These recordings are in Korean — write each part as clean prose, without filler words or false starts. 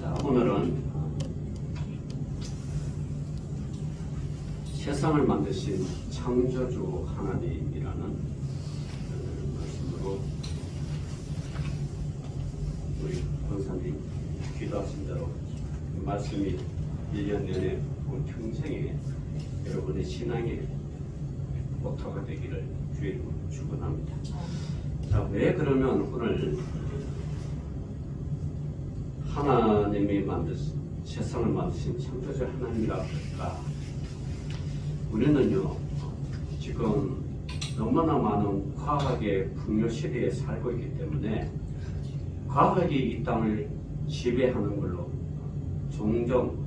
자, 오늘은 세상을 만드신 창조주 하나님이라는 말씀으로 우리 권사님 기도하신 대로 말씀이 1년 내내 온 평생에 여러분의 신앙의 모토가 되기를 주의 이름으로 축원합니다. 자, 왜 그러면 오늘 하나님이 세상을 만드신 창조주 하나님이라고 할까? 우리는요, 지금 너무나 많은 과학의 풍요 시대에 살고 있기 때문에 과학이 이 땅을 지배하는 걸로 종종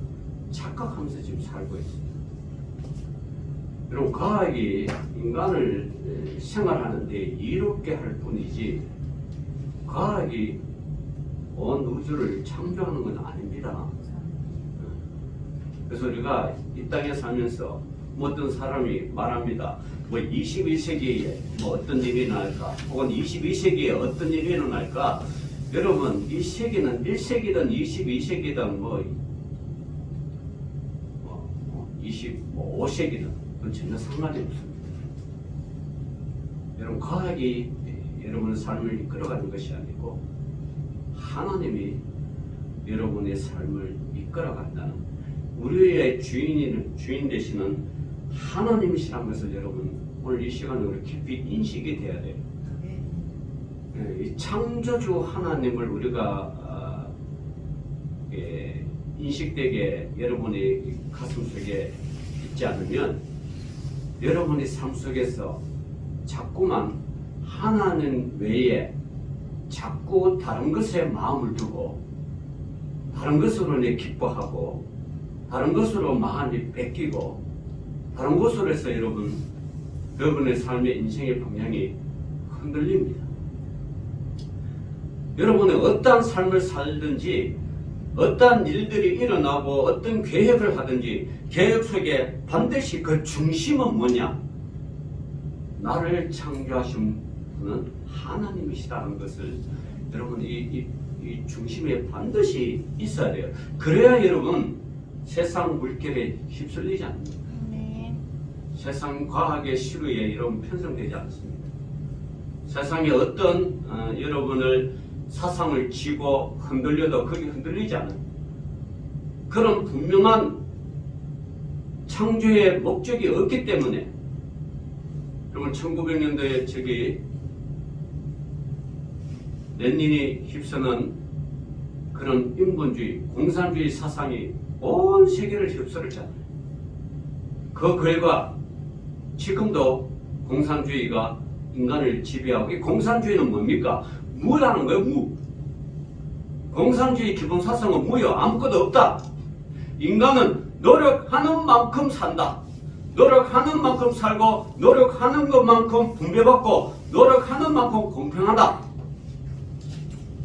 착각하면서 지금 살고 있습니다. 여러분, 과학이 인간을 생활하는데 이롭게 할 뿐이지 과학이 온 우주를 창조하는 건 아닙니다. 그래서 우리가 이 땅에 살면서 어떤 사람이 말합니다. 21세기에 어떤 일이 날까? 혹은 22세기에 어떤 일이 일어날까? 여러분, 이 세기는 1세기든 22세기든 25세기든 그건 전혀 상관이 없습니다. 여러분, 과학이 여러분의 삶을 이끌어가는 것이 아니고 하나님이 여러분의 삶을 이끌어간다는, 우리의 주인 되시는 하나님이시라는 것을 여러분 오늘 이 시간에 우리 깊이 인식이 돼야 돼요. 이 창조주 하나님을 우리가 인식되게 여러분의 가슴 속에 있지 않으면 여러분의 삶 속에서 자꾸만 하나님 외에 자꾸 다른 것에 마음을 두고 다른 것으로 기뻐하고 다른 것으로 마음이 뺏기고 다른 것으로 해서 여러분의 삶의 인생의 방향이 흔들립니다. 여러분의 어떠한 삶을 살든지 어떠한 일들이 일어나고 어떤 계획을 하든지 계획 속에 반드시 그 중심은 뭐냐? 나를 창조하신 분은 하나님이시라는 것을 여러분 이 중심에 반드시 있어야 돼요. 그래야 여러분 세상 물결에 휩쓸리지 않습니다. 세상 과학의 시루에 여러분 편성되지 않습니다. 세상에 어떤 여러분을 사상을 쥐고 흔들려도 거기 흔들리지 않아요. 그런 분명한 창조의 목적이 없기 때문에 여러분 1900년도에 저기 렌닌이 휩쓰는 그런 인본주의, 공산주의 사상이 온 세계를 휩쓸었잖아요. 그 결과 지금도 공산주의가 인간을 지배하고, 이 공산주의는 뭡니까? 무라는 거예요, 무. 공산주의 기본 사상은 무요. 아무것도 없다. 인간은 노력하는 만큼 산다. 노력하는 만큼 살고 노력하는 것만큼 분배받고 노력하는 만큼 공평하다.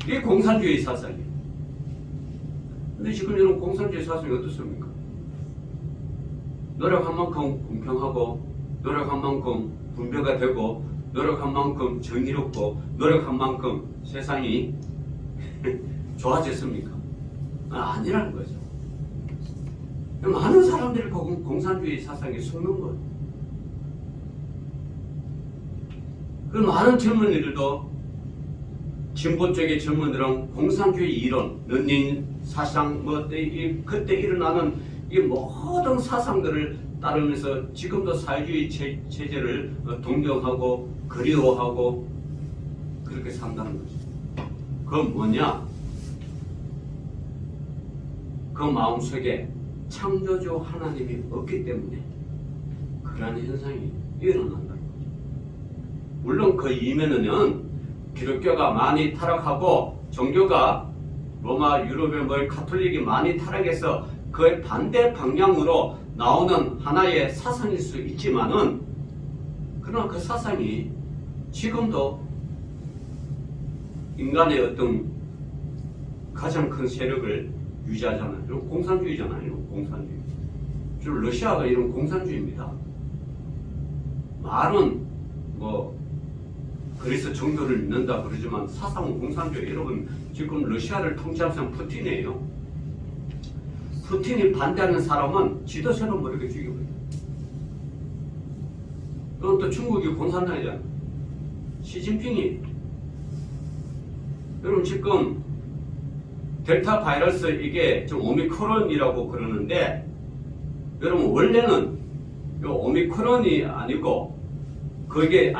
이게 공산주의 사상이에요. 근데 지금 이런 공산주의 사상이 어떻습니까? 노력한 만큼 공평하고 노력한 만큼 분배가 되고 노력한 만큼 정의롭고 노력한 만큼 세상이 좋아졌습니까? 아니라는 거죠. 많은 사람들이 공산주의 사상에 속는 거예요. 그 많은 젊은이들도 진보 쪽의 젊은이들은 공산주의 이론, 런닝 사상, 그때 일어나는 이 모든 사상들을 따르면서 지금도 사회주의 체제를 동경하고 그리워하고 그렇게 산다는 거죠. 그건 뭐냐? 그 마음속에 창조주 하나님이 없기 때문에 그러한 현상이 일어난다는 거죠. 물론 그 이면에는 기독교가 많이 타락하고 종교가 로마 유럽의 가톨릭이 많이 타락해서 그의 반대 방향으로 나오는 하나의 사상일 수 있지만은, 그러나 그 사상이 지금도 인간의 어떤 가장 큰 세력을 유지하잖아요. 이런 공산주의잖아요. 공산주의. 주로 러시아가 이런 공산주의입니다. 말은 그래서 종교를 믿는다 그러지만 사상은 공산주의. 여러분 지금 러시아를 통치하는 사람 푸틴이에요. 푸틴이 반대하는 사람은 지도세로 모르게 죽여버려요. 그건 또 중국이 공산당이잖아. 시진핑이. 여러분 지금 델타 바이러스 이게 좀 오미크론이라고 그러는데 여러분 원래는 이 오미크론이 아니고 그게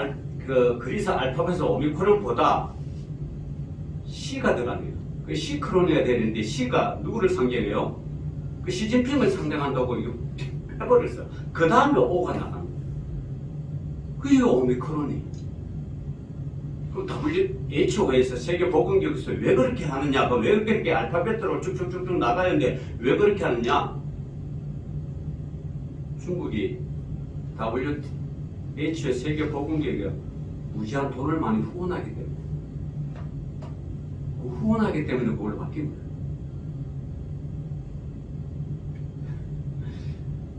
그리스 알파벳 오미크론보다 C가 들어가네요. 그 C크론이어야 되는데 C가 누구를 상징해요? 그 시진핑을 상징한다고 이거 해버렸어요. 그 다음에 O가 나가는 거예요. 그게 오미크론이. 그 WHO에서 세계보건기구에서 왜 그렇게 하느냐? 왜 그렇게 알파벳으로 쭉쭉쭉쭉 나가는데 왜 그렇게 하느냐? 중국이 WHO 세계보건기구에 무지한 돈을 많이 후원하기 때문에 그걸 바뀐 거예요.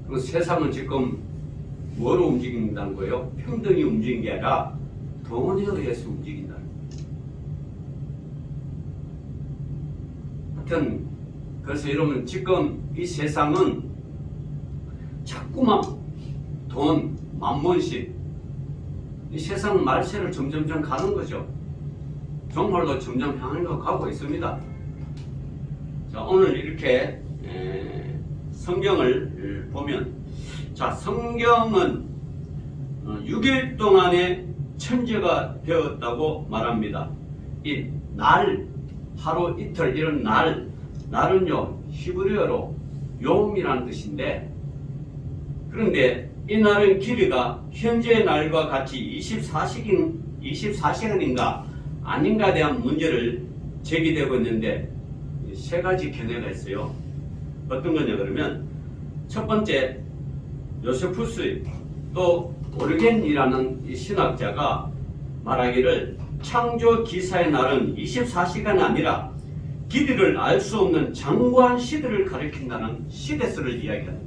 그 세상은 지금 뭐로 움직인다는 거예요? 평등이 움직인 게 아니라 돈에 의해서 움직인다는 거예요. 하여튼 그래서 여러분 지금 이 세상은 자꾸만 돈, 만몬씩 이 세상 말세를 점점점 가는 거죠. 정말로 점점 향해서 가고 있습니다. 자, 오늘 이렇게 성경을 보면 자, 성경은 6일 동안에 천재가 되었다고 말합니다. 이 날, 하루 이틀 이런 날은요 히브리어로 용이라는 뜻인데 그런데 이 날은 길이가 현재의 날과 같이 24시간인가 아닌가에 대한 문제를 제기되고 있는데 세 가지 견해가 있어요. 어떤 거냐 그러면 첫 번째 요세푸스 또 오르겐이라는 이 신학자가 말하기를 창조 기사의 날은 24시간이 아니라 길이를 알 수 없는 장구한 시대를 가리킨다는 시대설을 이야기하는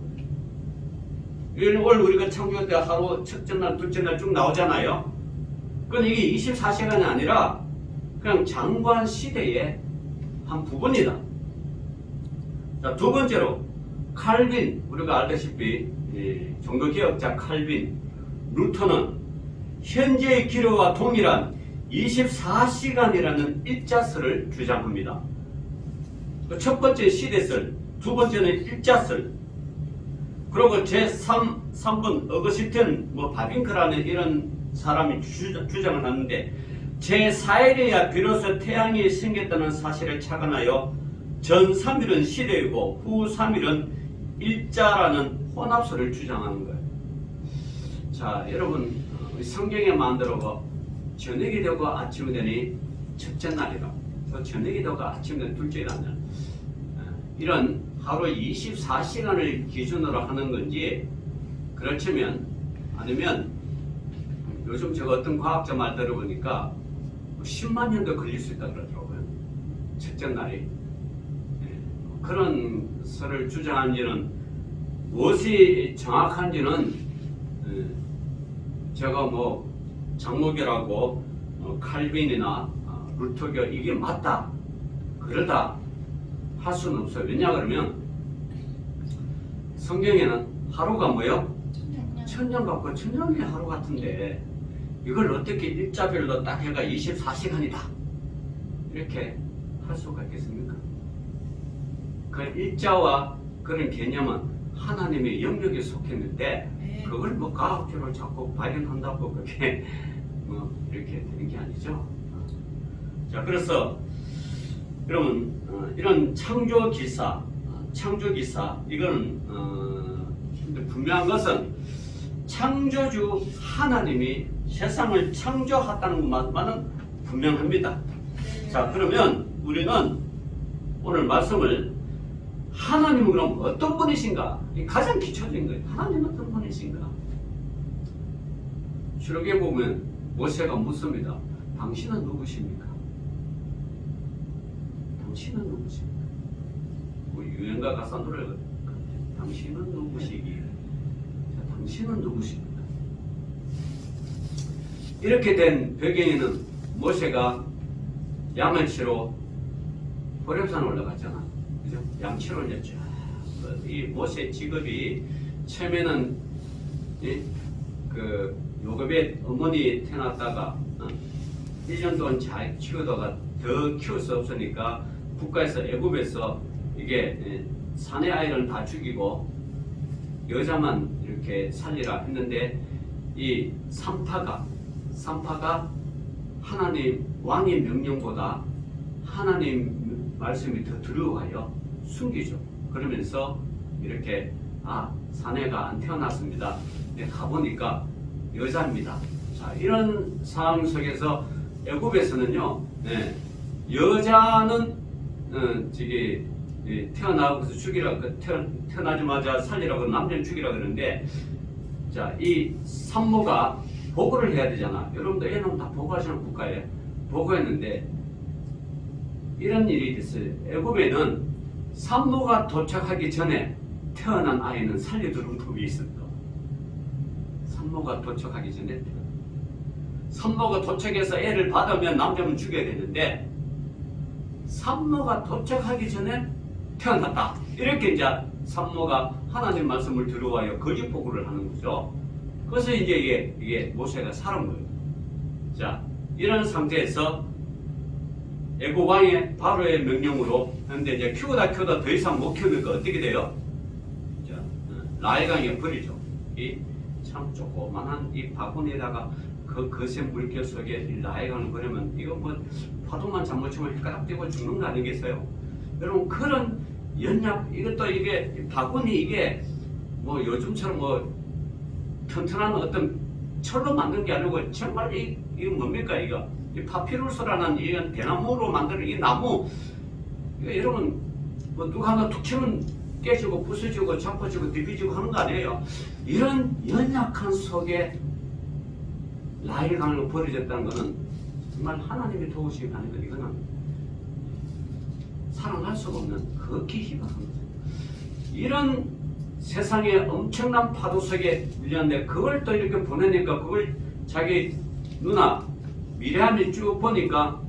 거예요. 오늘 우리가 창조할 때 하루 첫째 날, 둘째 날 쭉 나오잖아요. 그건 이게 24시간이 아니라 그냥 장구한 시대의 한 부분이다. 자, 두 번째로 칼빈, 우리가 알다시피 종교개혁자 칼빈, 루터는 현재의 기로와 동일한 24시간이라는 일자설을 주장합니다. 첫 번째 시대설, 두 번째는 일자설. 그리고 제3분 어거스틴, 바빙크라는 이런 사람이 주장을 하는데 제4일에야 비로소 태양이 생겼다는 사실을 착안하여 전 3일은 시대이고 후 3일은 일자라는 혼합설을 주장하는 거예요. 자, 여러분 성경에 만들어 저녁이 되고 아침이 되니 첫째 날이라 또 저녁이 되고 아침이 되니 둘째 날 이런 하루 24시간을 기준으로 하는 건지 그렇지만 아니면 요즘 제가 어떤 과학자 말 들어보니까 10만 년도 걸릴 수 있다 그러더라고요. 첫째 날이. 그런 설을 주장한지는 무엇이 정확한지는 제가 장로교라고 칼빈이나 루터교 이게 맞다 그러다 할 수는 없어요. 왜냐 그러면 성경에는 하루가 뭐요? 천년 같고 천년이 하루 같은데 이걸 어떻게 일자별로 딱 해가 24시간이다 이렇게 할 수가 있겠습니까? 그 일자와 그런 개념은 하나님의 영역에 속했는데 그걸 과학적으로 자꾸 발견한다고 그게 이렇게 되는 게 아니죠. 자, 그래서 여러분 이런 창조기사 이거는 분명한 것은 창조주 하나님이 세상을 창조했다는 것만은 분명합니다. 자, 그러면 우리는 오늘 말씀을 하나님은 그럼 어떤 분이신가? 가장 기초적인 거예요. 하나님은 어떤 분이신가? 출애굽에 보면 모세가 묻습니다. 당신은 누구십니까? 당신은 누구십니까? 유행가 가사 노래가 당신은 누구시기에? 당신은 누구십니까? 이렇게 된 배경에는 모세가 양을 치러 호렙산 올라갔잖아. 그죠? 양 치러 이제 쫙 이 모세 직업이 처음에는 그 요셉의 어머니 태어났다가 1년 동안 잘 키우다가 더 키울 수 없으니까 국가에서 애굽에서 이게 사내 아이를 다 죽이고 여자만 이렇게 살리라 했는데 이 산파가 하나님 왕의 명령보다 하나님 말씀이 더 두려워하여 숨기죠. 그러면서 이렇게 사내가 안 태어났습니다. 가보니까 여자입니다. 자, 이런 상황 속에서 애굽에서는요, 여자는 태어나고서 죽이라, 태어나자마자 살리라고 남자는 죽이라 그러는데, 자, 이 산모가 보고를 해야 되잖아. 여러분도 애는 다 보고하시는 국가에 보고했는데 이런 일이 있어요. 애굽에는 산모가 도착하기 전에 태어난 아이는 살려두는 법이 있습니다. 산모가 도착하기 전에 산모가 도착해서 애를 받으면 남자는 죽여야 되는데 산모가 도착하기 전에 태어났다. 이렇게 이제 산모가 하나님 말씀을 들어와요. 거짓 보고를 하는 거죠. 그래서 이제 이게 모세가 살은 거예요. 자, 이런 상태에서 애굽 왕의 바로의 명령으로 했는데 이제 키우다 더 이상 못 키우니까 어떻게 돼요? 자, 라헬강에 버리죠. 이 참 조그만한 이 바구니에다가 그 거센 물결 속에 라헬강을 버리면 이거 뭐 파도만 잘못 치면 헷가닥대고 죽는 거 아니겠어요? 여러분 그런 연약 이것도 이게 바구니 이게 뭐 요즘처럼 뭐 튼튼한 어떤 철로 만든 게 아니고 정말 이거 뭡니까 이거 이 파피루스라는 이 대나무로 만드는 이 나무 이거 여러분 뭐 누가 하나 툭 치면 깨지고 부서지고 잡아지고 뒤비지고 하는 거 아니에요. 이런 연약한 속에 라헬강으로 버려졌다는 것은 정말 하나님의 도우심이 아니고 이거는 사랑할 수가 없는 극히 희박한 거죠. 이런 세상에 엄청난 파도 속에 밀렸는데 그걸 또 이렇게 보내니까 그걸 자기 누나 미리암이 쭉 보니까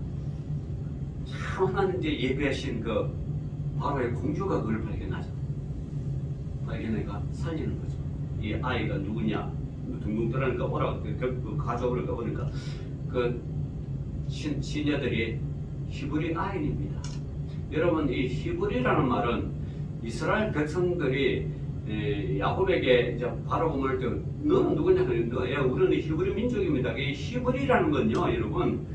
참 하나님 이제 예배하신 그 바로의 공주가 그걸 발견하죠. 발견해가 살리는 거죠. 이 아이가 누구냐 둥둥 떠나니까 오라고 가져오려고 오니까 그 시녀들이 히브리 아인입니다. 여러분 이 히브리라는 말은 이스라엘 백성들이 야곱에게 이제 바로 볼 때 너는 누구냐 그랬는데 우리는 히브리 민족입니다. 이 히브리라는 건요 여러분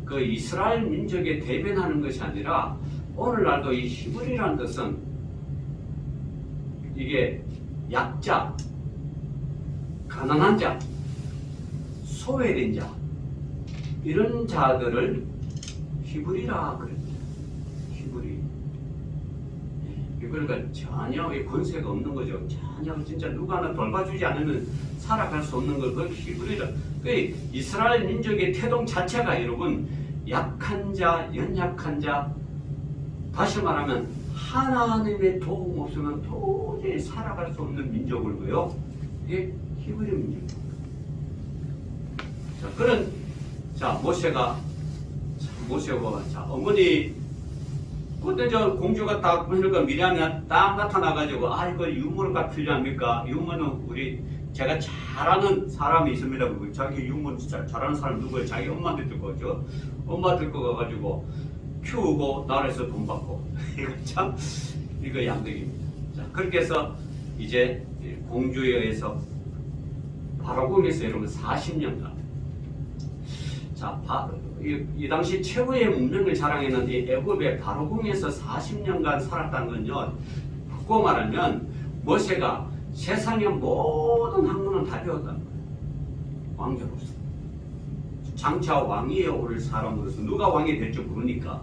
그 이스라엘 민족에 대변하는 것이 아니라 오늘날도 이 히브리라는 것은 이게 약자, 가난한 자, 소외된 자 이런 자들을 히브리라 그럽니다. 히브리. 그러니까 전혀 권세가 없는 거죠. 전혀 진짜 누가 하나 돌봐주지 않으면 살아갈 수 없는 걸 그걸 히브리라. 그 이스라엘 민족의 태동 자체가 여러분 약한 자, 연약한 자, 다시 말하면 하나님의 도움 없으면 도저히 살아갈 수 없는 민족을요. 이게 히브리 민족입니다. 자, 그런 모세가 어머니 그때 저 공주가 딱 보니까 미리암이 딱 나타나가지고 이거 유머가 필요합니까? 유머는 제가 잘하는 사람이 있습니다. 자기 유머 진짜 잘하는 사람 누구예요? 자기 엄마한테 듣고 그죠? 엄마 듣고 가가지고 키우고 나라에서 돈 받고 이거 양득입니다. 자, 그렇게 해서 이제 공주에 의해서 바로궁에서 여러분 40년간 이 당시 최고의 문명을 자랑했는 이 애굽의 바로궁에서 40년간 살았다는 건요. 바꿔 말하면 모세가 세상의 모든 학문을 다 배웠다는 거예요. 왕자로서. 장차 왕위에 오를 사람으로서 누가 왕이 될지 모르니까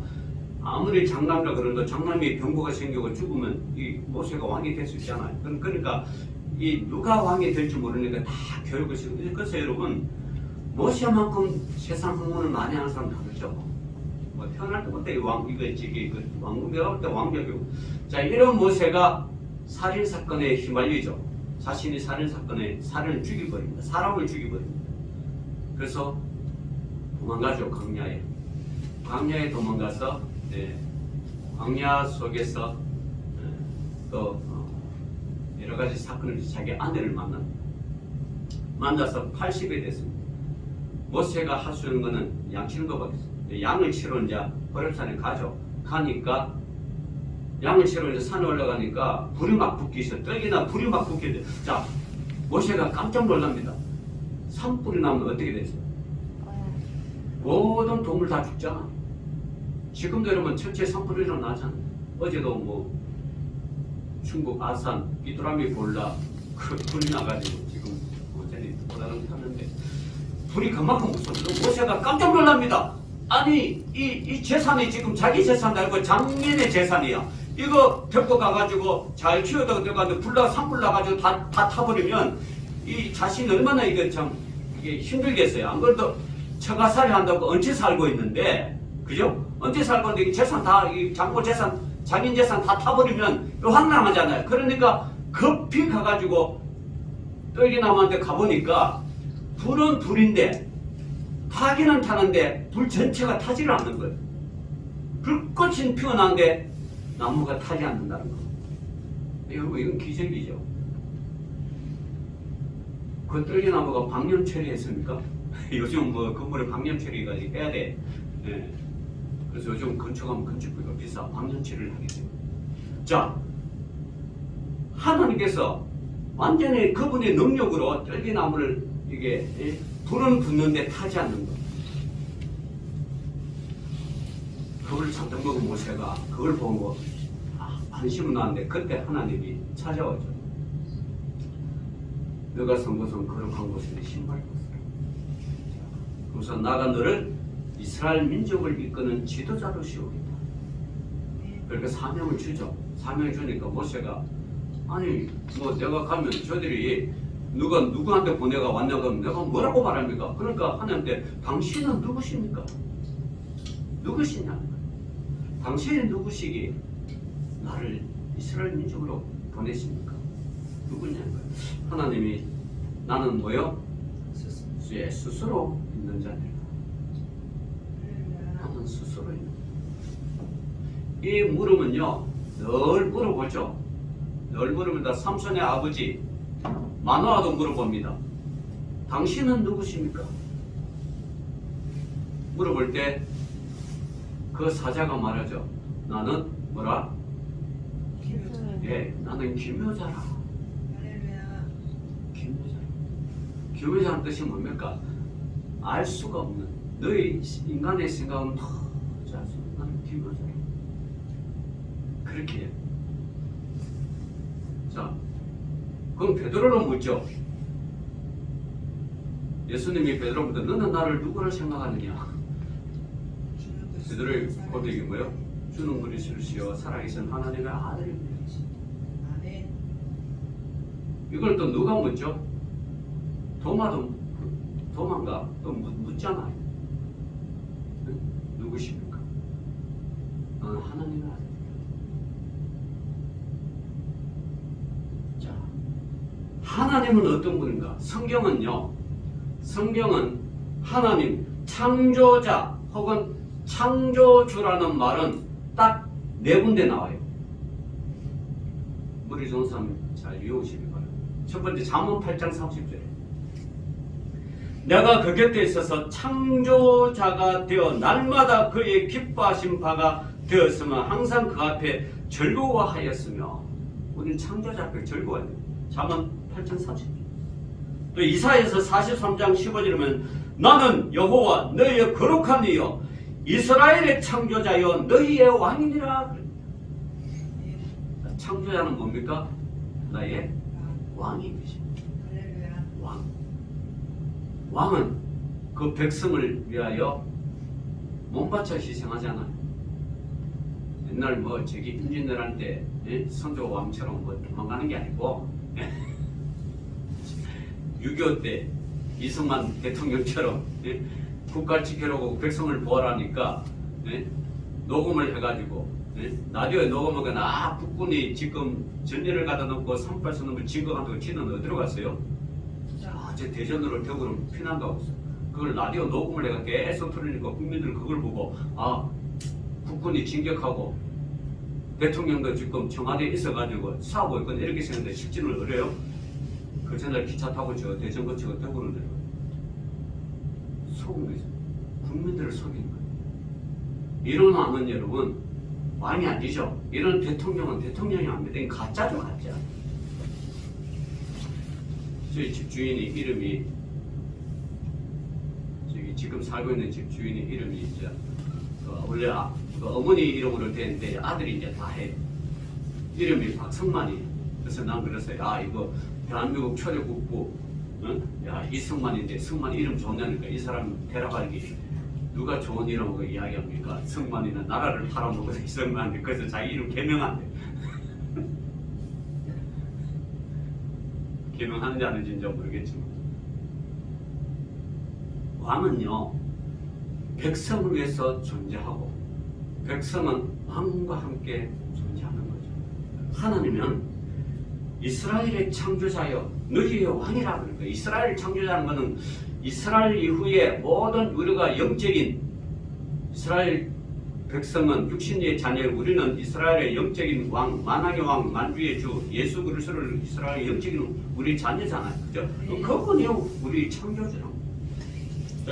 아무리 장남이라 그래도 장남이 병고가 생기고 죽으면 이 모세가 왕이 될 수 있잖아요. 그러니까 이 누가 왕이 될지 모르니까 다 교육을 시키고 그래서 여러분 모세만큼 세상 학문을 많이 하는 사람 다르죠. 뭐 태어날 때부터 왕궁배가 볼 때 왕벽이고. 자, 이런 모세가 살인 사건에 휘말리죠. 자신이 살인 사건에 살인을 죽여버립니다. 사람을 죽여버립니다. 그래서 도망가죠. 광야에 도망가서 광야 속에서 또 여러 가지 사건을 자기 아내를 만나서 80이 됐습니다. 모세가 할 수 있는 거는 양 치는 것밖에 없어요. 양을 치러 이제 호렙산에 가니까 양을 치러 이제 산에 올라가니까 불이 막 붙기 시작해요. 떡이나 불이 막 붙게 돼요. 자, 모세가 깜짝 놀랍니다. 산불이 나면 어떻게 되죠? 모든 동물 다 죽잖아. 지금도 여러분 철저히 산불이 일어나잖아. 어제도 뭐 중국 아산 비뚜라미 볼라 그 불이 나가지고 지금 어제는 보다는 하는데 불이 그만큼 무서워서 모세가 깜짝 놀랍니다. 아니 이 재산이 지금 자기 재산도 아니고 장인의 재산이야. 이거 데리고 가가지고 잘 키우다가 들어가는데 산불 나가지고 다 타버리면 이 자신이 얼마나 이게 힘들겠어요. 안 그래도 처가살이 한다고 얹혀 살고 있는데, 그죠? 얹혀 살고 있는데 이 재산 다, 이 장모 재산, 장인 재산 다 타버리면 황당하잖아요. 그러니까 급히 가가지고 떨기나무한테 가보니까 불은 불인데 타기는 타는데 불 전체가 타지를 않는 거예요. 불꽃은 피어나는데 나무가 타지 않는다는 거. 여러분 이건 기적이죠. 그 떨기나무가 방염 처리했습니까? 요즘 뭐 건물에 방염 처리가 해야 돼. 네. 그래서 요즘 건축하면 건축비가 비싸. 방염 처리를 하게 돼요. 자, 하나님께서 완전히 그분의 능력으로 떨기나무를 이게 불은 붙는데 타지 않는 것. 그걸 잠깐 먹은 모세가 그걸 보고 안심은 나는데 그때 하나님이 찾아오죠. 너가 선 곳은 거룩한 곳에 신발 벗으라. 그래서 나가 너를 이스라엘 민족을 이끄는 지도자로 세우겠다. 그러니까 사명을 주죠. 사명을 주니까 모세가 아니 뭐 내가 가면 저들이 누구한테 보내가 왔냐고 하면 내가 뭐라고 말합니까? 그러니까 하나님한테 당신은 누구십니까? 누구시냐? 당신이 누구시기 나를 이스라엘 민족으로 보내십니까? 누구냐는 거예요. 하나님이 나는 뭐요? 스스로 있는 자들이다. 나는 스스로 있는 자들. 이 물음은요 늘 물어보죠. 늘 물어봅니다. 삼손의 아버지 마노아도 물어봅니다. 당신은 누구십니까? 물어볼 때 그 사자가 말하죠. 나는 뭐라? 예, 나는 기묘자라. 기묘자라는 뜻이 뭡니까? 알 수가 없는 너희 인간의 생각은 도저히 알 수 없는 나는 기묘자라. 그렇게 해요. 자, 그럼 베드로는 묻죠. 예수님이 베드로부터 너는 나를 누구를 생각하느냐? 베드로의 고백이 뭐예요? 주는 그리스도시요 살아계신 하나님의 아들입니다. 이걸 또 누가 묻죠? 도마가 또 묻잖아요. 누구십니까? 너는 하나님의 아들입니다. 자, 하나님은 어떤 분인가? 성경은 하나님, 창조자 혹은 창조주라는 말은 딱 네 군데 나와요. 우리 좋은 사람 잘 외우시기 바랍니다. 첫 번째 잠언 8장 30절에 내가 그 곁에 있어서 창조자가 되어 날마다 그의 기뻐하신 바가 되었으면 항상 그 앞에 즐거워하였으며 우리는 창조자 앞에 즐거워해야 돼요. 잠언 8장 30절. 또 이사야서 43장 15절이면 나는 여호와 너희의 거룩한 이여 이스라엘의 창조자여 너희의 왕이니라. 창조자는 뭡니까? 나의 왕이 되십니다. 왕은 그 백성을 위하여 몸바쳐 희생하잖아요. 옛날 뭐 저기 임진왜란 때 선조 왕처럼 뭐 도망가는 게 아니고 6.25 때 이승만 대통령처럼 국가를 지키려고 백성을 보호하니까 녹음을 해가지고 라디오에 녹음하거나 국군이 지금 전례를 가다 놓고 38선 넘을 진거한다고 지는 어디로 갔어요? 저 대전으로 대구로 피난 가고 있어요. 그걸 라디오 녹음을 해가 계속 틀으니까 국민들은 그걸 보고 국군이 진격하고 대통령도 지금 청와대에 있어가지고 사고 있건 이렇게 생겼는데 실진을 어려요. 그 전날 기차 타고 저 대전 거치고 대구를 내려요. 속은 거죠. 국민들을 속인 거예요. 이런 여러분 마음이 안 되죠. 이런 대통령은 대통령이 아닙니다. 이건 가짜죠, 가짜. 저희 집주인이 이름이 저기 지금 살고 있는 집주인이 이름이 이제 원래 어머니 이름으로 되는데 아들이 이제 다 해. 이름이 박성만이. 그래서 난 그랬어요. 야 이거 대한민국 초대국부, 응? 야 이성만인데 성만 이름 좋냐니까 이 사람 데려가기 누가 좋은 이름으로 이야기합니까? 성만이는 나라를 팔아먹어서 이성만인데 그래서 자기 이름 개명한대. 개명하는지 안 하는지 모르겠지만 왕은요 백성을 위해서 존재하고 백성은 왕과 함께 존재하는 거죠. 하나님은 이스라엘의 창조자여 너희의 왕이라 그런 거예요. 이스라엘 창조자는 것은 이스라엘 이후에 모든 우리가 영적인 이스라엘 백성은 육신의 자녀, 우리는 이스라엘의 영적인 왕, 만왕의 왕, 만주의 주 예수 그리스도를 이스라엘의 영적인 우리 자녀잖아요. 그죠? 그분이 우리 창조주라고.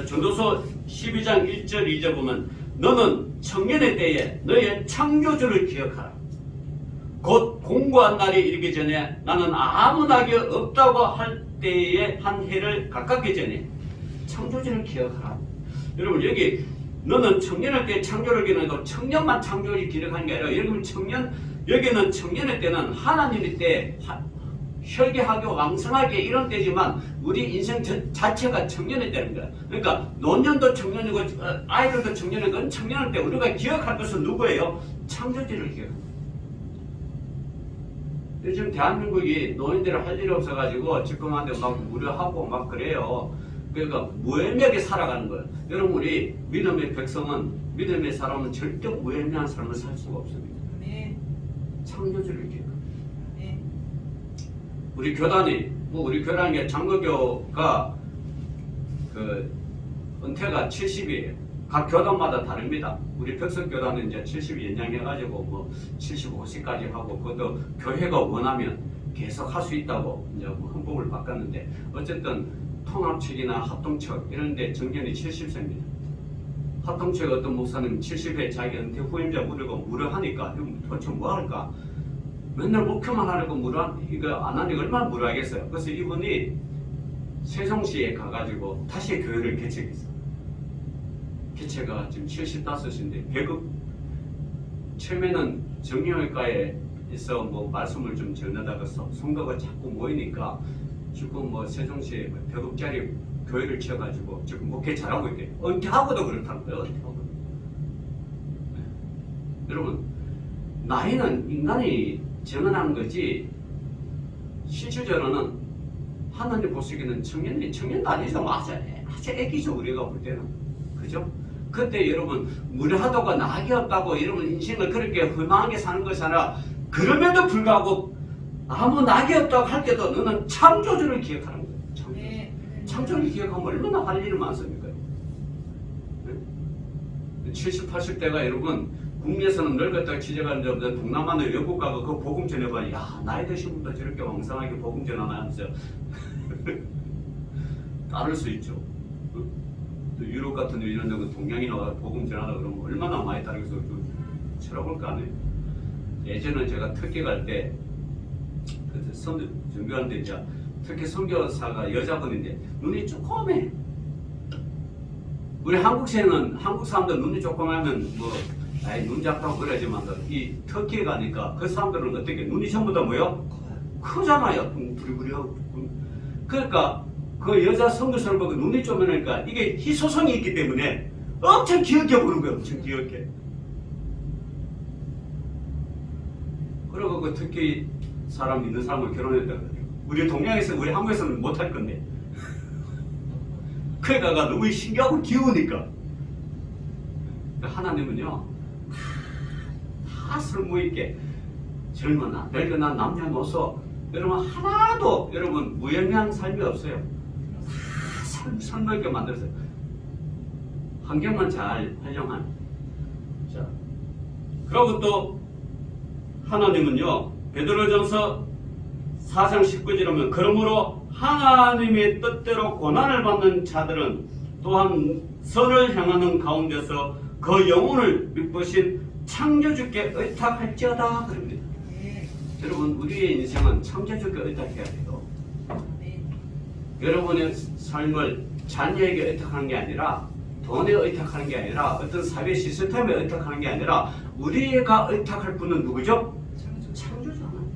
전도서 12장 1절 2절 보면 너는 청년의 때에 너의 창조주를 기억하라. 곧 공고한 날이 이르기 전에 나는 아무 낙이 없다고 할 때에 한 해를 가깝게 전에 창조주를 기억하라. 여러분 여기 너는 청년의 때 창조를 기억하고 청년만 창조를 기억하는 게 아니라 여러분 여기는 청년의 때는 하나님의 때 혈기하게 왕성하게 이런 때지만 우리 인생 자체가 청년의 때는 거야. 그러니까 노년도 청년이고 아이들도 청년이고 청년의 때 우리가 기억할 것은 누구예요? 창조주를 기억합니다. 요즘 대한민국이 노인들을 할 일이 없어가지고 지금한테 막 무료하고 막 그래요. 그러니까 무의미하게 살아가는 거예요. 여러분 우리 믿음의 백성은 믿음의 사람은 절대 무의미한 삶을 살 수가 없습니다. 네. 창조주를 기억합니다. 네. 우리 교단이 우리 교단의 장로교가 그 은퇴가 70이에요. 각 교단마다 다릅니다. 우리 백석교단은 이제 70 연장해가지고 뭐 75세까지 하고 그것도 교회가 원하면 계속 할 수 있다고 이제 뭐 헌법을 바꿨는데 어쨌든 통합측이나 합동측 이런데 정년이 70세입니다. 합동측 어떤 목사님 70회 자기 은퇴 후임자 무료고 무료하니까 도대체 뭐 할까? 맨날 목표만 하려고 이거 안 하니까 얼마나 무료하겠어요. 그래서 이분이 세종시에 가가지고 다시 교회를 개척했어요. 개체가 지금 75인데 배급 처음에는 정형외과에서 뭐 말씀을 좀 전하다가 성도가 자꾸 모이니까 지금 뭐 세종시에 배급자리 교회를 지어가지고 지금 목회 잘하고 있대요. 은퇴하고도 그렇다는 거예요. 은퇴하고. 네. 여러분 나이는 인간이 정언하는 거지 실질적으로는 하나님 보시기에는 청년도 아니죠. 아주 애기죠 우리가 볼 때는. 그죠? 그때 여러분 무료하다고 낙이 없다고 여러분 인생을 그렇게 허망하게 사는 것이 아니라 그럼에도 불구하고 아무 낙이 없다고 할 때도 너는 창조주를 기억하는 거예요. 창조주. 네. 창조주를 기억하면 얼마나 할 일이 많습니까? 네? 70, 80대가 여러분 국내에서는 늙었다고 지적하는 데보다 동남아는 외국 가고 그 복음 전해봐. 야 나이 드신 분도 저렇게 왕성하게 복음 전하나 하면서 따를 수 있죠. 유럽 같은 데 이런 데는 동양이나 복음 전하다 그러면 얼마나 많이 따르겠어. 쳐다볼 거 아니에요. 예전에 제가 터키 갈 때 전교하는데 이제 터키 선교사가 여자분인데 눈이 조그매. 우리 한국 사람들 눈이 조그마면 뭐 눈 작다고 그러지만 이 터키에 가니까 그 사람들은 어떻게 눈이 전부 다 뭐요? 크잖아요. 부리부리하고. 그러니까 그 여자 선교사를 보고 눈이 쪼매니까 이게 희소성이 있기 때문에 엄청 귀엽게 보는 거예요. 엄청 귀엽게. 그리고 그 특히 사람 있는 사람을 결혼했다 그래요. 우리 동양에서 우리 한국에서는 못할 건데. 그러다가 너무 신기하고 귀여우니까. 하나님은요 다 쓸모있게 젊으나 늙으나 남녀노소 여러분 하나도 여러분 무의미한 삶이 없어요. 다 설명있게 만들었어요. 환경만 잘 활용한. 자, 그리고 또 하나님은요, 베드로전서 4장 19절에 보면 그러므로 하나님의 뜻대로 고난을 받는 자들은 또한 선을 향하는 가운데서 그 영혼을 믿으신 창조주께 의탁할지어다 그럽니다. 여러분, 우리의 인생은 창조주께 의탁해야 돼요. 여러분의 삶을 자녀에게 의탁하는 게 아니라, 돈에 의탁하는 게 아니라, 어떤 사회 시스템에 의탁하는 게 아니라, 우리가 의탁할 분은 누구죠? 창조주잖아요.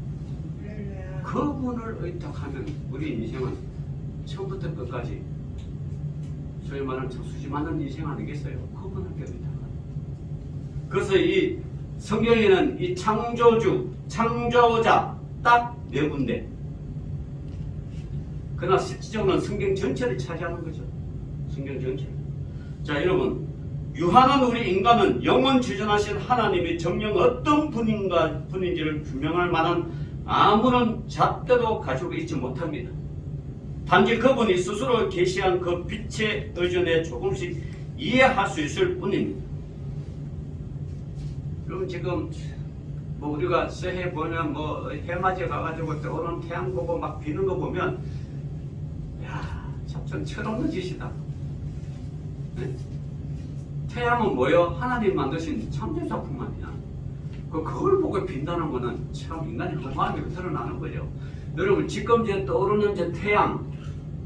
그분을 의탁하면 우리 인생은 처음부터 끝까지 소위 말하는 수지만한 인생 아니겠어요? 그분한테 의탁하는. 그래서 이 성경에는 이 창조주, 창조자 딱 네 군데. 그러나 실질적으로는 성경 전체를 차지하는 거죠. 성경 전체. 자, 여러분, 유한한 우리 인간은 영원 주전하신 하나님이 정녕 어떤 분인지를 규명할 만한 아무런 잣대도 가지고 있지 못합니다. 단지 그분이 스스로 계시한 그 빛의 의존에 조금씩 이해할 수 있을 뿐입니다. 여러분, 지금 뭐 우리가 새해 보면 뭐 해맞이 가가지고 오는 태양 보고 막 비는 거 보면, 야, 참 철없는 짓이다. 네? 태양은 뭐요? 하나님 만드신 창조작품 아니야. 그걸 보고 빈다는 거는 참 인간의 허무함이 드러나는 거죠. 여러분, 지금 제 떠오르는 제 태양,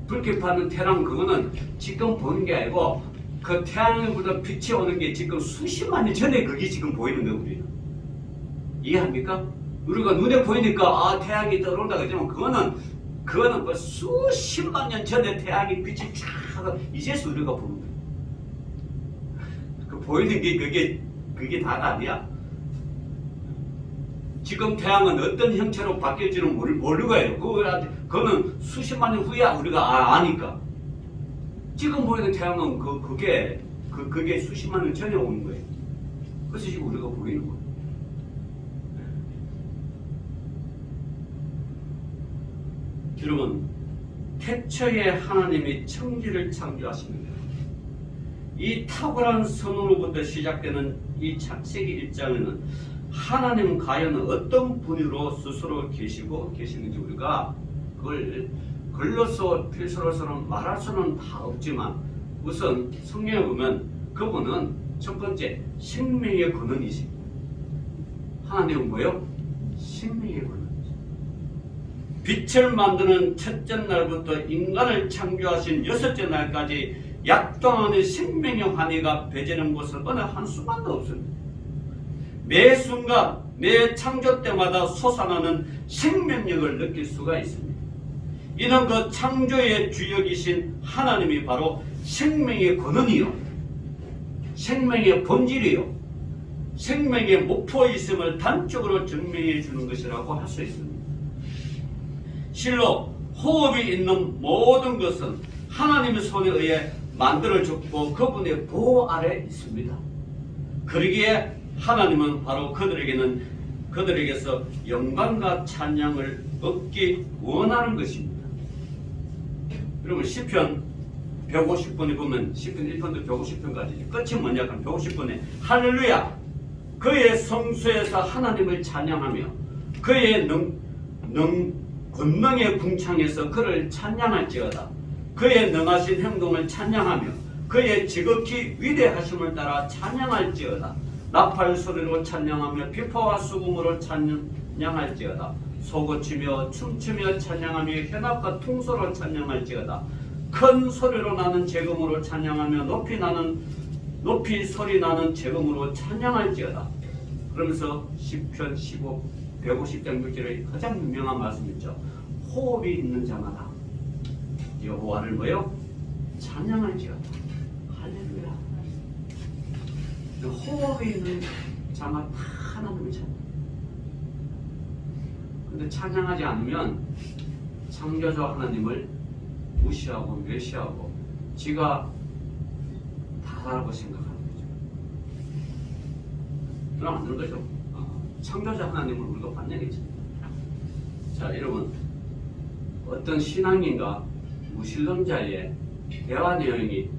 불빛하는 태양, 그거는 지금 보이는 게 아니고 그 태양보다 빛이 오는 게 지금 수십만 년 전에 그게 지금 보이는 거예요, 우리는. 이해합니까? 우리가 눈에 보이니까 아, 태양이 떠오른다 그러지만 그거는 뭐 수십만 년 전에 태양이 빛이 쫙 이제서 우리가 보는 거예요. 그 보이는 게 그게 다가 아니야. 지금 태양은 어떤 형태로 바뀔지는 모르고 해요. 그거는 수십만 년 후에 우리가 아니까. 지금 보이는 태양은 그게 수십만 년 전에 오는 거예요. 그래서 지금 우리가 보이는 거예요. 여러분, 태초에 하나님이 천지를 창조하십니다. 이 탁월한 선언으로부터 시작되는 이 창세기 1장에는 하나님은 과연 어떤 분으로 스스로 계시는지 우리가 그걸 글로서 필서로서는 말할 수는 다 없지만 우선 성경에 보면 그분은 첫 번째 생명의 근원이십니다. 하나님은 뭐요? 생명의 근원이십니다. 빛을 만드는 첫째 날부터 인간을 창조하신 여섯째 날까지 약 동안의 생명의 환희가 배제는 곳은 어느 한순간도 없습니다. 매 순간, 매 창조 때마다 솟아나는 생명력을 느낄 수가 있습니다. 이는 그 창조의 주역이신 하나님이 바로 생명의 근원이요, 생명의 본질이요, 생명의 목표있음을 단적으로 증명해 주는 것이라고 할 수 있습니다. 실로 호흡이 있는 모든 것은 하나님의 손에 의해 만들어졌고 그분의 보호 아래 있습니다. 그러기에 하나님은 바로 그들에게서 영광과 찬양을 얻기 원하는 것입니다. 여러분, 시편 150편에 보면 시편 1편도 150편까지 끝이 뭐냐 하면 150편에 할렐루야, 그의 성소에서 하나님을 찬양하며 그의 권능의 궁창에서 그를 찬양할지어다. 그의 능하신 행동을 찬양하며 그의 지극히 위대하심을 따라 찬양할지어다. 나팔 소리로 찬양하며 비포와 수금으로 찬양할지어다. 소고치며 춤추며 찬양하며 현악과 퉁소로 찬양할지어다. 큰 소리로 나는 재금으로 찬양하며 높이 소리 나는 재금으로 찬양할지어다. 그러면서 시편 150장 6절의 가장 유명한 말씀 있죠. 호흡이 있는 자마다 여호와를 뭐요? 찬양할지어다. 할렐루야. 호흡이 있는 자마다 하나님을 찬양. 근데 찬양하지 않으면 창조주 하나님을 무시하고 멸시하고 지가 다라고 생각하는 거죠. 그럼 안 되는 거죠. 창조주 하나님을 우리가 반영했죠. 자, 여러분, 어떤 신앙인과 무신론자의 대화 내용이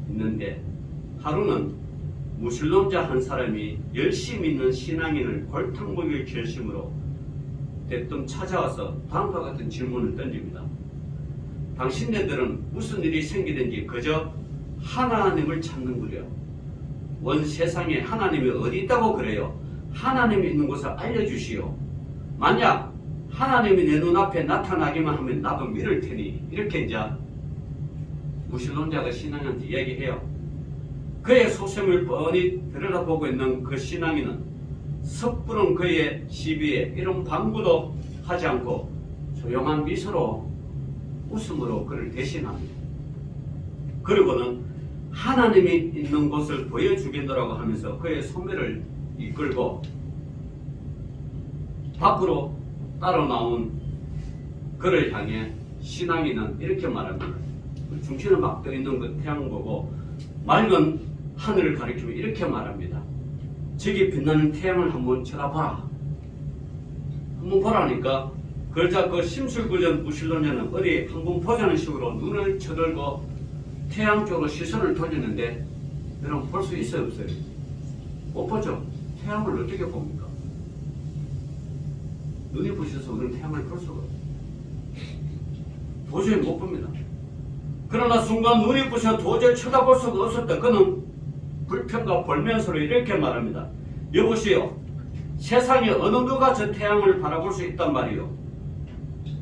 있는데 하루는 무신론자 한 사람이 열심히 있는 신앙인을 골탕 먹일 결심으로 대뜸 찾아와서 다음과 같은 질문을 던집니다. 당신네들은 무슨 일이 생기든지 그저 하나님을 찾는구려. 원 세상에 하나님이 어디 있다고 그래요? 하나님이 있는 곳을 알려주시오. 만약 하나님이 내 눈앞에 나타나기만 하면 나도 믿을 테니. 이렇게 이제 무신론자가 신앙인한테 이야기해요. 그의 소sem을 뻔히 들여다보고 있는 그 신앙인은 섣부른 그의 시비에 이런 방구도 하지 않고 조용한 미소로 웃음으로 그를 대신합니다. 그리고는 하나님이 있는 곳을 보여주겠노라고 하면서 그의 소매를 이끌고 밖으로 따라 나온 그를 향해 신앙인은 이렇게 말합니다. 중심을 막 떠 있는 그 태양 보고 맑은 하늘을 가리키며 이렇게 말합니다. 저기 빛나는 태양을 한번 쳐다봐라. 한번 보라니까 그러자 그 심술구전 무신론자는 어디 한번 보자는 식으로 눈을 쳐들고 태양 쪽으로 시선을 돌리는데 여러분 볼 수 있어요 없어요? 못 보죠? 태양을 어떻게 봅니까? 눈이 부셔서 우리는 태양을 볼 수가 없어요. 도저히 못 봅니다. 그러나 순간 눈이 부셔 도저히 쳐다볼 수가 없었다. 그는 불평과 볼면서로 이렇게 말합니다. 여보시오, 세상에 어느 누가 저 태양을 바라볼 수 있단 말이오.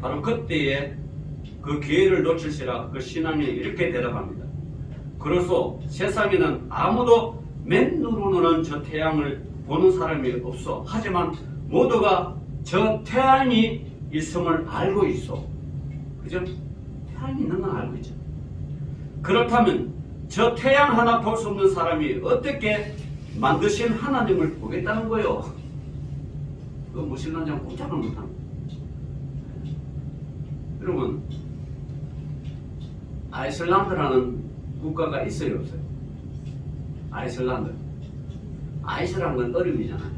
바로 그때에 그 기회를 놓칠시라 그 신앙이 이렇게 대답합니다. 그래서 세상에는 아무도 맨눈으로는 저 태양을 보는 사람이 없어. 하지만 모두가 저 태양이 있음을 알고 있어. 그죠? 태양이 있는 건 알고 있죠. 그렇다면 저 태양 하나 볼 수 없는 사람이 어떻게 만드신 하나님을 보겠다는 거요? 그 무신론자는 꼼짝을 못합니다. 여러분, 아이슬란드라는 국가가 있어요 없어요? 아이슬란드. 아이스라는 건 얼음이잖아요.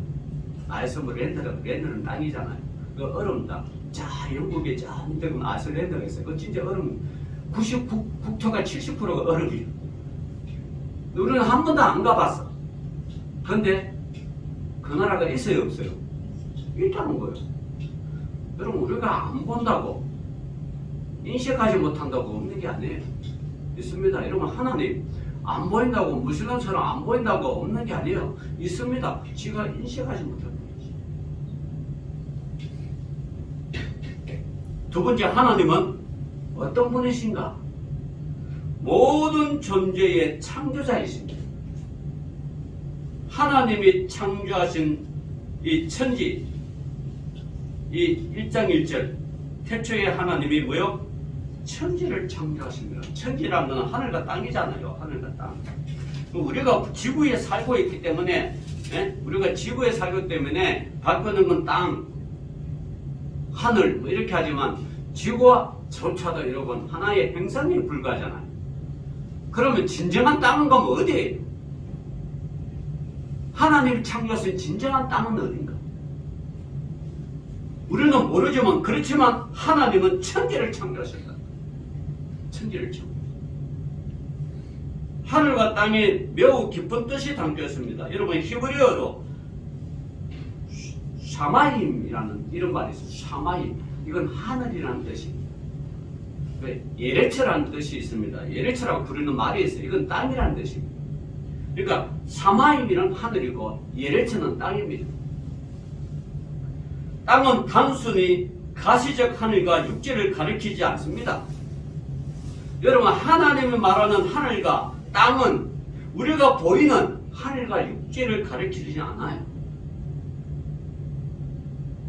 랜드는 땅이잖아요. 그 얼음 땅. 자, 영국에 자 밑에 보면 아이슬란드가 있어요. 그 진짜 얼음 국토가 70%가 얼음이에요. 우리는 한 번도 안 가봤어. 근데 그 나라가 있어요 없어요? 있다는 거예요. 여러분 우리가 안 본다고 인식하지 못한다고 없는 게 아니에요. 있습니다. 여러분 하나님 안 보인다고 무신론처럼 안 보인다고 없는 게 아니에요. 있습니다. 지가 인식하지 못하는 거지. 두 번째, 하나님은 어떤 분이신가? 모든 존재의 창조자이십니다. 하나님이 창조하신 이 천지, 이 1장 1절 태초에 하나님이 뭐요? 천지를 창조하십니다. 천지라는 건 하늘과 땅이잖아요. 하늘과 땅. 우리가 지구에 살고 있기 때문에 우리가 지구에 살기 때문에 바꾸는 건 땅, 하늘 뭐 이렇게 하지만 지구와조차도 여러분 하나의 행성에 불과하잖아요. 그러면 진정한 땅은 그럼 어디예요? 하나님이 창조하신 진정한 땅은 어딘가? 우리는 모르지만 그렇지만 하나님은 천지를 창조하셨다. 천지를 창조. 하늘과 땅에 매우 깊은 뜻이 담겨 있습니다. 여러분 히브리어로 샤마임이라는 이런 말이 있어요. 샤마임. 이건 하늘이라는 뜻입니다. 예레처라는 뜻이 있습니다. 예레처라고 부르는 말이 있어요. 이건 땅이라는 뜻입니다. 그러니까 샤마임이는 하늘이고 예레처는 땅입니다. 땅은 단순히 가시적 하늘과 육지를 가리키지 않습니다. 여러분 하나님이 말하는 하늘과 땅은 우리가 보이는 하늘과 육지를 가리키지 않아요.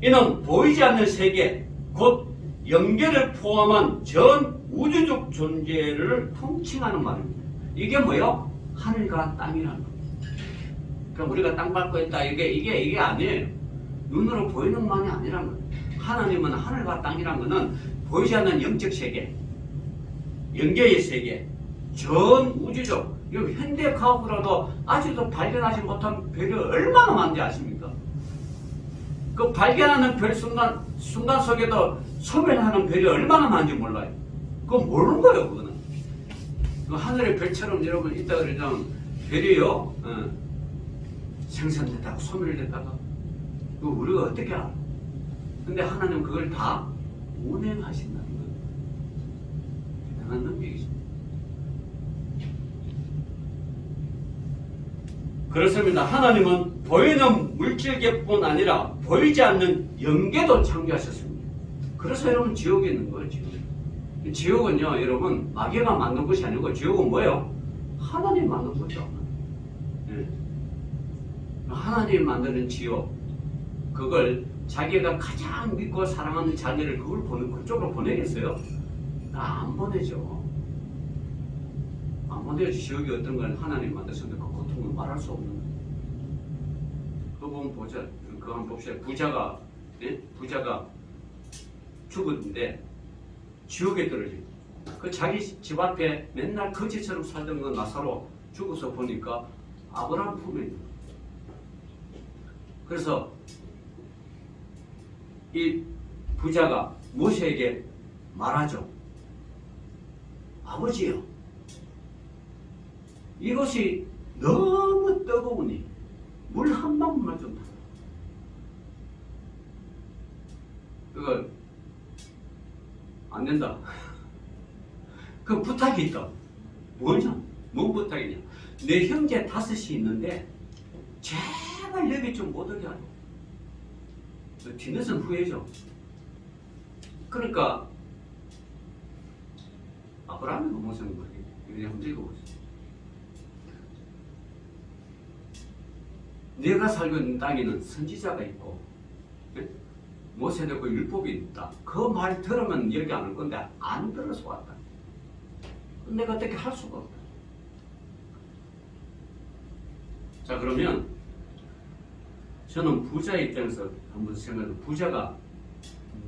이는 보이지 않는 세계, 곧 영계를 포함한 전 우주적 존재를 통칭하는 말입니다. 이게 뭐요? 하늘과 땅이라는 겁니다. 그럼 우리가 땅 밟고 있다 이게 아니에요. 눈으로 보이는 것만이 아니란 거예요. 하나님은 하늘과 땅이란 거는 보이지 않는 영적 세계, 영계의 세계, 전 우주적, 현대 과학으로도 아직도 발견하지 못한 별이 얼마나 많은지 아십니까? 그 발견하는 별 순간 속에도 소멸하는 별이 얼마나 많은지 몰라요. 그거 모르는 거예요, 그거는. 그 하늘의 별처럼 여러분 있다 그러자면 별이요, 생산됐다고 소멸을 냈다가 그 우리가 어떻게 알아? 근데 하나님은 그걸 다 운행하신다는 거예요. 대단한 능력이죠. 그렇습니다. 하나님은 보이는 물질계뿐 아니라 보이지 않는 영계도 창조하셨습니다. 그래서 여러분 지옥에 있는 거예요. 지옥은요 여러분 마귀가 만든 것이 아니고 지옥은 뭐예요? 하나님 만든 거죠. 네. 하나님 만드는 지옥 그걸 자기가 가장 믿고 사랑하는 자녀를 그쪽으로 보내겠어요? 안 보내죠. 안 보내죠. 지옥이 어떤 건 하나님 만드셨는데 그 고통을 말할 수 없는 거예요. 그거 보면 보자. 그거 한번 봅시다. 부자가 죽었는데 지옥에 떨어지고 그 자기 집 앞에 맨날 거지처럼 살던 그 나사로 죽어서 보니까 아브라함 품에 있는 거예요. 그래서 이 부자가 모세에게 말하죠. 아버지요, 이것이 너무 뜨거우니 물 한 방울만 좀 달라. 그거 안 된다. 그 부탁이 있다. 뭐냐? 뭔 부탁이냐? 내 형제 5이 있는데 제발 여기 좀 못 오게 하라. 뒤늦은 후회죠. 그러니까 아브라함이 모세는 거예요. 그냥 한번 읽어보세요. 내가 살고 있는 땅에는 선지자가 있고 모세는 그 율법이 있다. 그 말 들으면 여기 안 올 건데 안 들어서 왔다. 내가 어떻게 할 수가 없다. 자 그러면 저는 부자 입장에서 한번 생각해. 부자가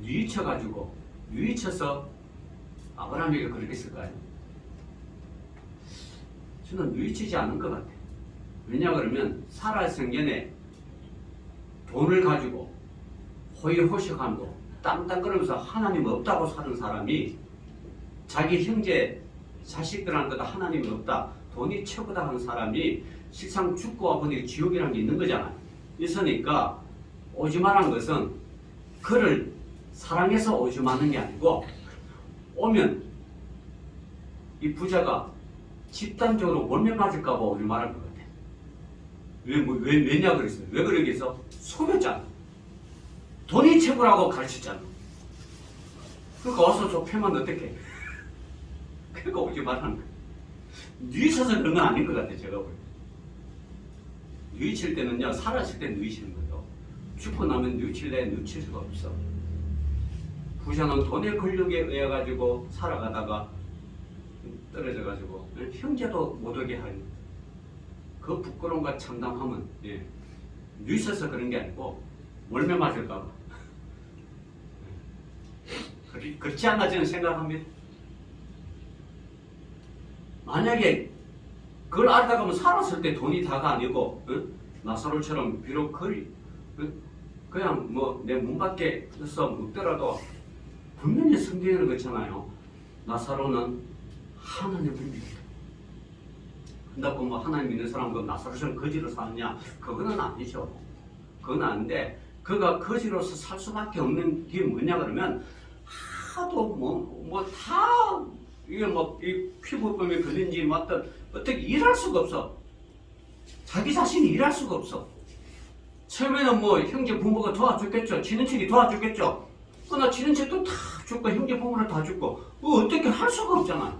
뉘쳐서 아브라함에게 그렇게 했을까요? 저는 뉘치지 않은 것 같아요. 왜냐 그러면 사라 생전에 돈을 가지고 호의호식하고 땅땅거리면서 하나님 없다고 사는 사람이 자기 형제 자식들한테도 하나님이 없다, 돈이 최고다 하는 사람이 실상 죽고 와보니 지옥이라는 게 있는 거잖아요. 있으니까 오줌마란 것은 그를 사랑해서 오줌마는 게 아니고 오면 이 부자가 집단적으로 몰매 맞을까봐 오줌마는 것 같아요. 왜냐 그랬어요. 왜 그러겠어? 속였잖아. 돈이 최고라고 가르쳤잖아. 그러니까 와서 저 패면 어떡해. 그러니까 오줌마라는 거예요. 뉘쳐서 그런 건 아닌 것 같아요. 제가 볼 때. 뉘칠 때는요, 살았을 때 뉘치는 거예요. 죽고 나면 뉘칠 수가 없어. 부자는 돈의 권력에 의해 가지고 살아가다가 떨어져 가지고 형제도 못 오게 하는 그 부끄러움과 참담함은 뉘쳐서 그런 게 아니고 몰매 맞을까 봐. 그렇지 않나 저는 생각합니다. 만약에 그걸 알다가 뭐 살았을 때 돈이 다가 아니고 나사로처럼 비록 그냥 뭐 내 문 밖에서 묵더라도 분명히 성경에는 그렇잖아요. 나사로는 하나님을 믿다. 그런다고 뭐 하나님 믿는 사람은 나사로처럼 거지로 사느냐? 그거는 아니죠. 그건 아닌데 그가 거지로서 살 수밖에 없는 게 뭐냐 그러면 하도 다 이게 이 피부병에 걸린지 어떻게 일할 수가 없어. 자기 자신이 일할 수가 없어. 처음에는 형제 부모가 도와줬겠죠. 친인척이 도와줬겠죠. 그러나 친인척도 다 죽고 형제 부모를 다 죽고 어떻게 할 수가 없잖아.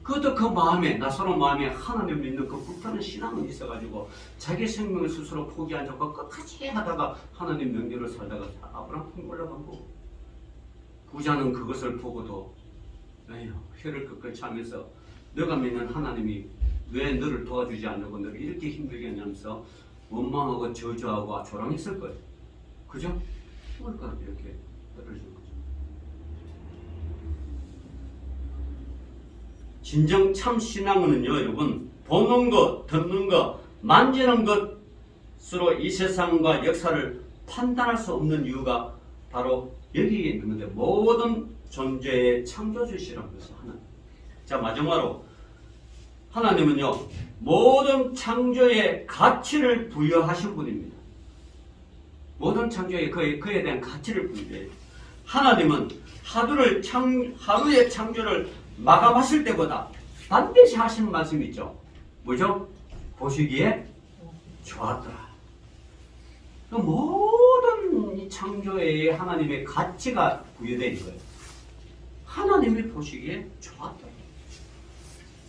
그것도 그 마음에 나사로 마음에 하나님 믿는 그 불타는 신앙은 있어가지고 자기 생명을 스스로 포기하지 않고 끝까지 하다가 하나님 명령을 살다가 아브라함 품에 올라간 거고 부자는 그것을 보고도 혀를 끝끝이 하면서 너가 믿는 하나님이 왜 너를 도와주지 않냐고 너를 이렇게 힘들게 하면서 원망하고 저주하고 조랑했을 거예요. 그죠? 그러니까 이렇게 떨어진 거죠. 진정 참 신앙은요 여러분 보는 것, 듣는 것, 만지는 것으로 이 세상과 역사를 판단할 수 없는 이유가 바로 여기에 있는 건데 모든 존재의 창조주시라는 것을 하나님. 자 마지막으로 하나님은요, 모든 창조의 가치를 부여하신 분입니다. 모든 창조에 그에 대한 가치를 부여해요. 하나님은 하루의 창조를 마감하실 때보다 반드시 하시는 말씀이 있죠. 뭐죠? 보시기에 좋았더라. 모든 이 창조에 하나님의 가치가 부여된 거예요. 하나님이 보시기에 좋았더라.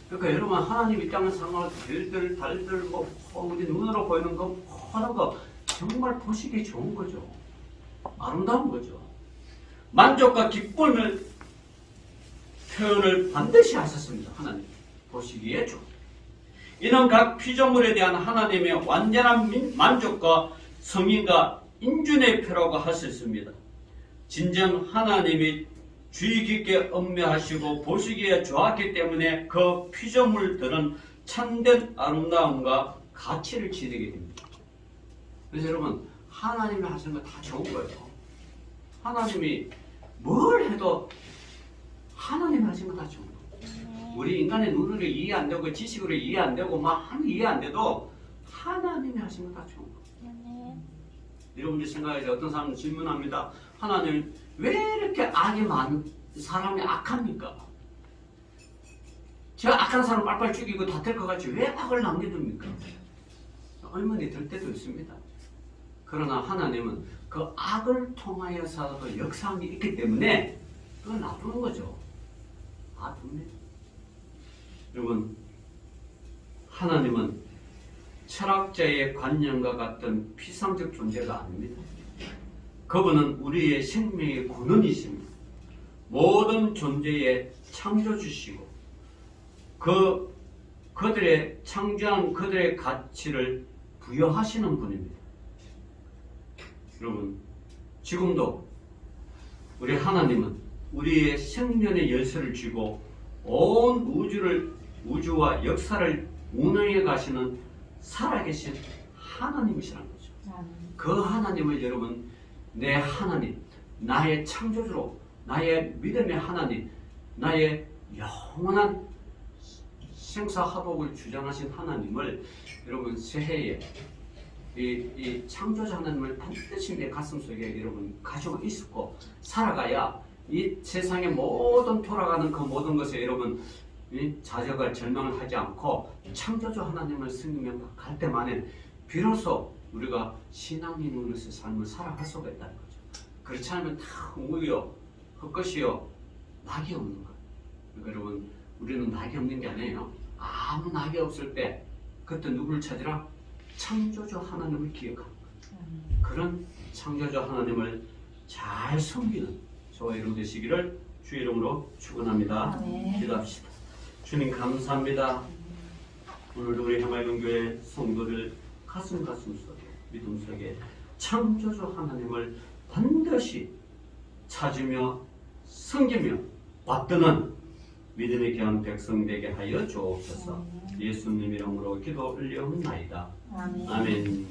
그러니까 여러분, 하나님이 땅을 상하고 별들, 달들, 우리 눈으로 보이는 거, 모든 거 정말 보시기에 좋은 거죠. 아름다운 거죠. 만족과 기쁨을 표현을 반드시 하셨습니다. 하나님 보시기에 좋은. 이는 각 피조물에 대한 하나님의 완전한 만족과 성인과 인준의 표라고 할 수 있습니다. 진정 하나님이 주의 깊게 음미하시고 보시기에 좋았기 때문에 그 피조물들은 참된 아름다움과 가치를 지니게 됩니다. 그래서 여러분, 하나님이 하시는 거 다 좋은 거예요. 하나님이 뭘 해도 하나님이 하시는 거 다 좋은 거예요. 우리 인간의 눈으로 이해 안 되고 지식으로 이해 안 되고 막 이해 안 돼도 하나님이 하시는 거 다 좋은 거예요. 여러분들 생각해서 어떤 사람은 질문합니다. 하나님, 왜 이렇게 악이 많은 사람이 악합니까? 제가 악한 사람 빨빨 죽이고 다 될 것 같이 왜 악을 남겨둡니까? 얼마나 될 때도 있습니다. 그러나 하나님은 그 악을 통하여서 역사한 게 있기 때문에 그걸 놔두는 거죠. 놔둡니다. 여러분, 하나님은 철학자의 관념과 같은 피상적 존재가 아닙니다. 그분은 우리의 생명의 근원이십니다. 모든 존재에 창조주시고 그들의 창조한 그들의 가치를 부여하시는 분입니다. 여러분, 지금도 우리 하나님은 우리의 생명의 열쇠를 쥐고 온 우주와 역사를 운영해 가시는 살아계신 하나님이시라는 거죠. 그 하나님을 여러분, 내 하나님, 나의 창조주로, 나의 믿음의 하나님, 나의 영원한 생사화복을 주장하신 하나님을 여러분, 새해에 이 창조자 하나님을 반드시 내 가슴속에 여러분 가지고 있고 살아가야 이 세상의 모든 돌아가는 그 모든 것에 여러분 좌절과 절망을 하지 않고 창조주 하나님을 섬기며 갈 때만에 비로소 우리가 신앙인으로서의 삶을 살아갈 수가 있다는 거죠. 그렇지 않으면 다 헛무이요, 헛것이요, 낙이 없는 거예요. 그러니까 여러분, 우리는 낙이 없는 게 아니에요. 아무 낙이 없을 때 그때 누구를 찾으라? 창조주 하나님을 기억하는 거예요. 그런 창조주 하나님을 잘 섬기는 저와 여러분 되시기를 주의 이름으로 축원합니다. 기도합시다. 주님 감사합니다. 오늘도 우리 해맑은교회 성도들 가슴 속에 믿음 속에 창조주 하나님을 반드시 찾으며 섬기며 받드는 믿음의 귀한 백성 되게 하여 주옵소서. 예수님 이름으로 기도 올려옵나이다. 아멘.